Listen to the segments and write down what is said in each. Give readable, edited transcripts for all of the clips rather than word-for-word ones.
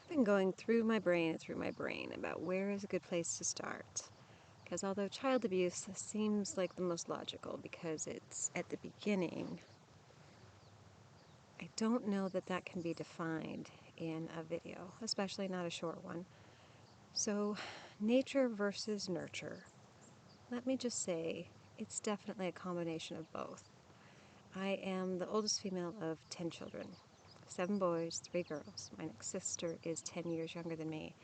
I've been going through my brain about where is a good place to start. Because although child abuse seems like the most logical because it's at the beginning, I don't know that that can be defined in a video, especially not a short one. So, nature versus nurture. Let me just say, it's definitely a combination of both. I am the oldest female of 10 children, 7 boys, 3 girls. My next sister is 10 years younger than me.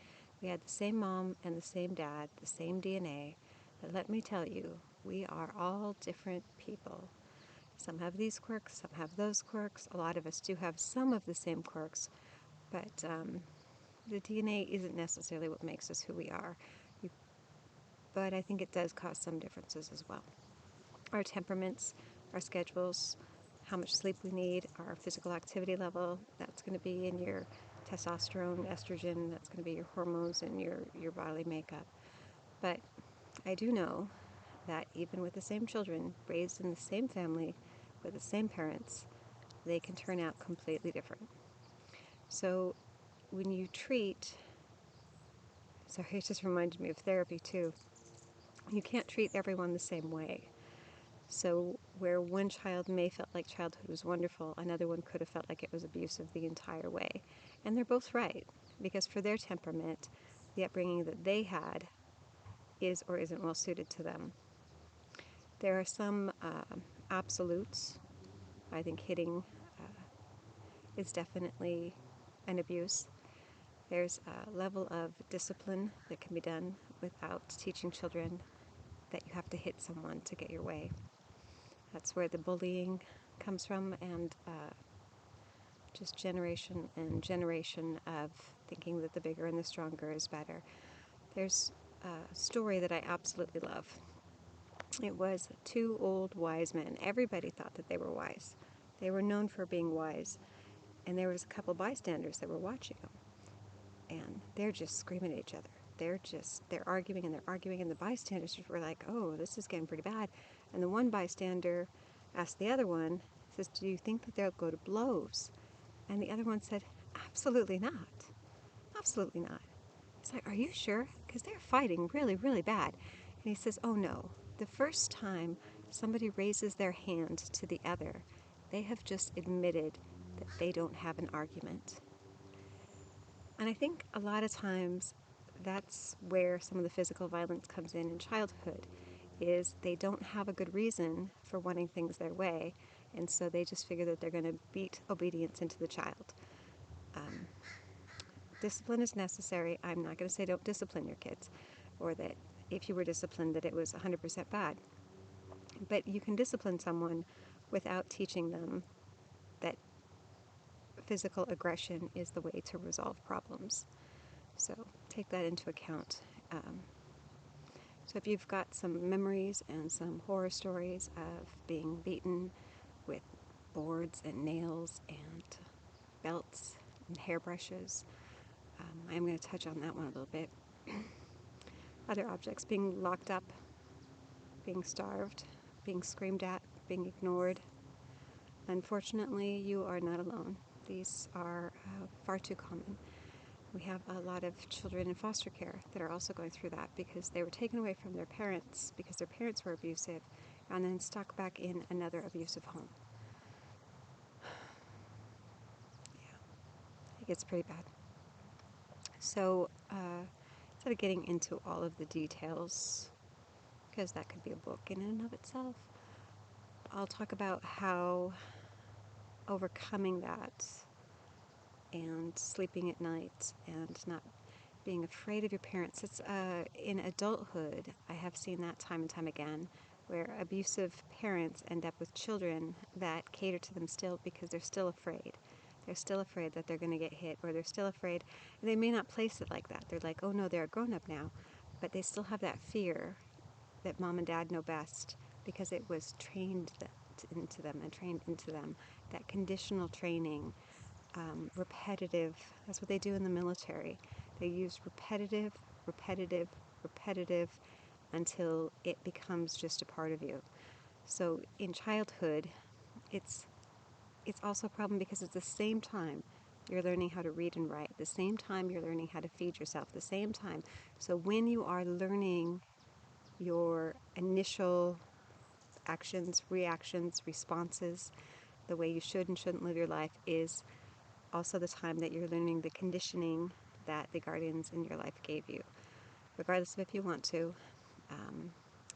We had the same mom and the same dad, the same DNA, but let me tell you, we are all different people. Some have these quirks, some have those quirks. A lot of us do have some of the same quirks, but the DNA isn't necessarily what makes us who we are. But I think it does cause some differences as well. Our temperaments, our schedules, how much sleep we need, our physical activity level, that's going to be in your testosterone, estrogen, that's going to be your hormones and your bodily makeup. But I do know that even with the same children, raised in the same family, with the same parents, they can turn out completely different. So when you treat, sorry, it just reminded me of therapy too, you can't treat everyone the same way. So where one child may felt like childhood was wonderful, another one could have felt like it was abusive the entire way. And they're both right, because for their temperament, the upbringing that they had is or isn't well suited to them. There are some absolutes. I think hitting is definitely an abuse. There's a level of discipline that can be done without teaching children that you have to hit someone to get your way. That's where the bullying comes from, and just generation and generation of thinking that the bigger and the stronger is better. There's a story that I absolutely love. It was 2 old wise men. Everybody thought that they were wise. They were known for being wise, and there was a couple bystanders that were watching them, and they're just screaming at each other. They're arguing and they're arguing, and the bystanders were like, oh, this is getting pretty bad. And the one bystander asked the other one, says, do you think that they'll go to blows? And the other one said, absolutely not. Absolutely not. He's like, are you sure? Because they're fighting really, really bad. And he says, oh no. The first time somebody raises their hand to the other, they have just admitted that they don't have an argument. And I think a lot of times that's where some of the physical violence comes in childhood, is they don't have a good reason for wanting things their way, and so they just figure that they're going to beat obedience into the child. Discipline is necessary. I'm not going to say don't discipline your kids, or that if you were disciplined that it was 100% bad. But you can discipline someone without teaching them that physical aggression is the way to resolve problems. So take that into account. So if you've got some memories and some horror stories of being beaten with boards and nails and belts and hairbrushes, I'm going to touch on that one a little bit. Other objects, being locked up, being starved, being screamed at, being ignored. Unfortunately, you are not alone. These are far too common. We have a lot of children in foster care that are also going through that because they were taken away from their parents because their parents were abusive and then stuck back in another abusive home. Yeah, it gets pretty bad. So instead of getting into all of the details, because that could be a book in and of itself, I'll talk about how overcoming that and sleeping at night and not being afraid of your parents. It's in adulthood, I have seen that time and time again, where abusive parents end up with children that cater to them still because they're still afraid. They're still afraid that they're going to get hit, or they're still afraid. And they may not place it like that. They're like, oh no, they're a grown-up now. But they still have that fear that mom and dad know best because it was trained into them and trained into them. That conditional training, repetitive, that's what they do in the military. They use repetitive, repetitive, repetitive until it becomes just a part of you. So in childhood, it's also a problem because at the same time You're learning how to read and write. At the same time, you're learning how to feed yourself. At the same time. So when you are learning your initial actions, reactions, responses, the way you should and shouldn't live your life is also the time that you're learning the conditioning that the guardians in your life gave you, regardless of if you want to.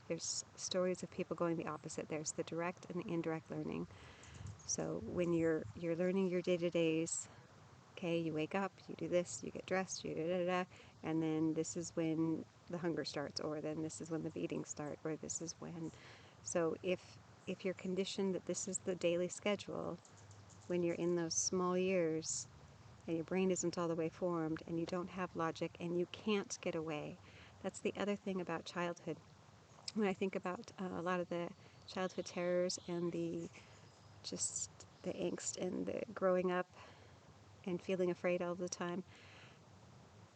There's stories of people going the opposite. There's the direct and the indirect learning. So when you're learning your day-to-days, okay, you wake up, you do this, you get dressed, you da-da-da, and then this is when the hunger starts, or then this is when the beatings start, or this is when. So if you're conditioned that this is the daily schedule, when you're in those small years, and your brain isn't all the way formed, and you don't have logic, and you can't get away. That's the other thing about childhood. When I think about a lot of the childhood terrors and the angst and the growing up and feeling afraid all the time,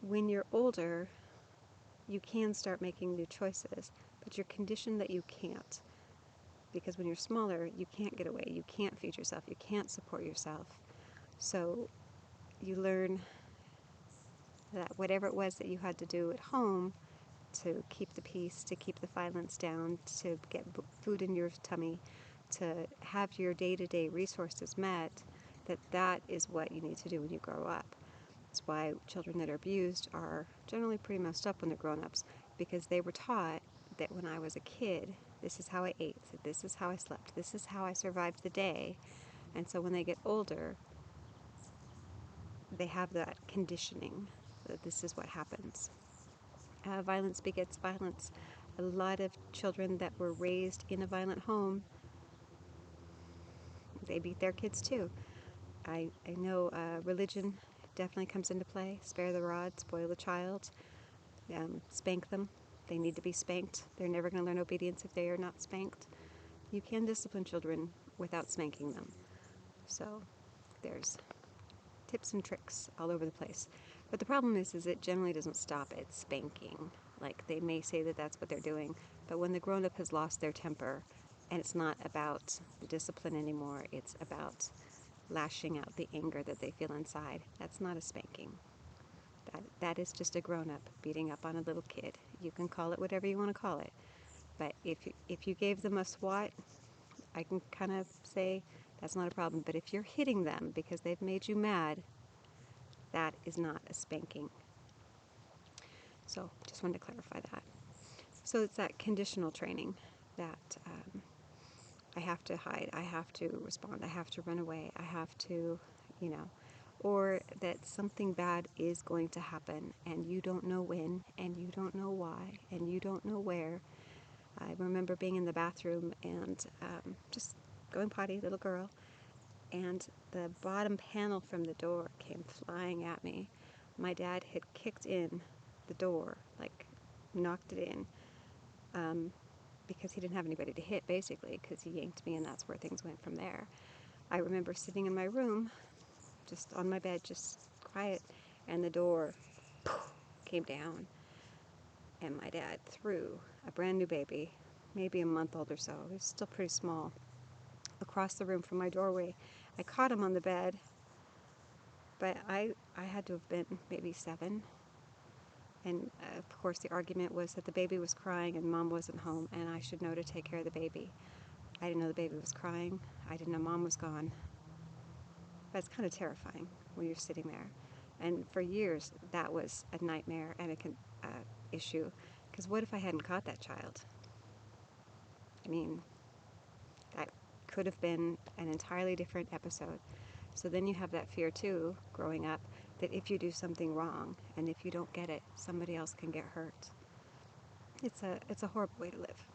when you're older, you can start making new choices, but you're conditioned that you can't. Because when you're smaller, you can't get away, you can't feed yourself, you can't support yourself. So you learn that whatever it was that you had to do at home to keep the peace, to keep the violence down, to get food in your tummy, to have your day-to-day resources met, that is what you need to do when you grow up. That's why children that are abused are generally pretty messed up when they're grown-ups, because they were taught that when I was a kid, this is how I ate, this is how I slept, this is how I survived the day. And so when they get older, they have that conditioning that this is what happens. Violence begets violence. A lot of children that were raised in a violent home, they beat their kids too. I know religion definitely comes into play. Spare the rod, spoil the child, spank them. They need to be spanked. They're never going to learn obedience if they are not spanked. You can discipline children without spanking them. So there's tips and tricks all over the place. But the problem is it generally doesn't stop at spanking. Like, they may say that that's what they're doing, but when the grown-up has lost their temper, and it's not about the discipline anymore, it's about lashing out the anger that they feel inside, that's not a spanking. That is just a grown-up beating up on a little kid. You can call it whatever you want to call it. But if you gave them a swat, I can kind of say that's not a problem. But if you're hitting them because they've made you mad, that is not a spanking. So just wanted to clarify that. So it's that conditional training that I have to hide, I have to respond, I have to run away, I have to, or that something bad is going to happen and you don't know when and you don't know why and you don't know where. I remember being in the bathroom and just going potty, little girl, and the bottom panel from the door came flying at me. My dad had kicked in the door, like knocked it in, because he didn't have anybody to hit, basically, because he yanked me, and that's where things went from there. I remember sitting in my room, just on my bed, just quiet, and the door came down, and my dad threw a brand new baby, maybe a month old or so, he was still pretty small, across the room from my doorway. I caught him on the bed, but I had to have been maybe 7. And of course the argument was that the baby was crying and mom wasn't home and I should know to take care of the baby. I didn't know the baby was crying. I didn't know mom was gone. But it's kind of terrifying when you're sitting there. And for years that was a nightmare and a issue. Because what if I hadn't caught that child? I mean, that could have been an entirely different episode. So then you have that fear too, growing up, that if you do something wrong and if you don't get it, somebody else can get hurt. It's a horrible way to live.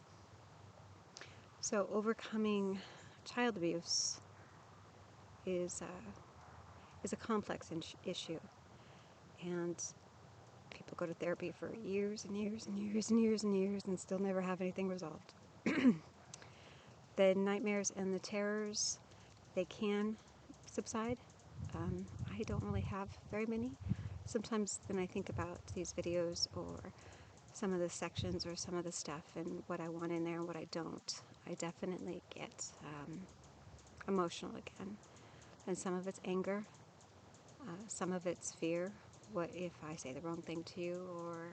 So overcoming child abuse is a complex issue, and people go to therapy for years and years and years and years and years and still never have anything resolved. The nightmares and the terrors, they can subside. I don't really have very many. Sometimes when I think about these videos or some of the sections or some of the stuff and what I want in there and what I don't, I definitely get emotional again. And some of it's anger, Some of it's fear. What if I say the wrong thing to you? Or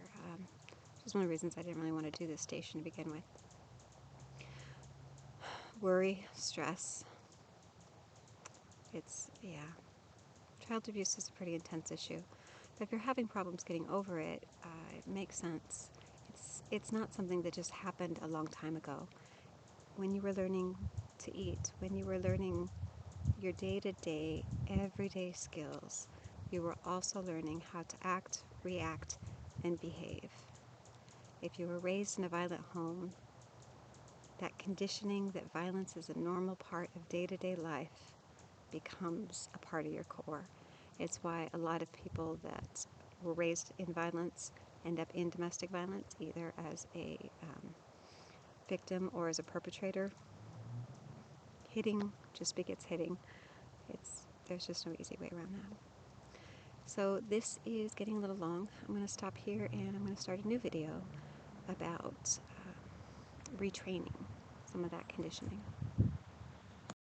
which is one of the reasons I didn't really want to do this station to begin with. Worry, stress. Yeah. Child abuse is a pretty intense issue. But if you're having problems getting over it, it makes sense. It's not something that just happened a long time ago. When you were learning to eat, when you were learning your day-to-day, everyday skills, you were also learning how to act, react, and behave. If you were raised in a violent home, that conditioning that violence is a normal part of day-to-day life becomes a part of your core. It's why a lot of people that were raised in violence end up in domestic violence, either as a victim or as a perpetrator. Hitting just begets hitting. There's just no easy way around that. So this is getting a little long. I'm going to stop here and I'm going to start a new video about retraining some of that conditioning.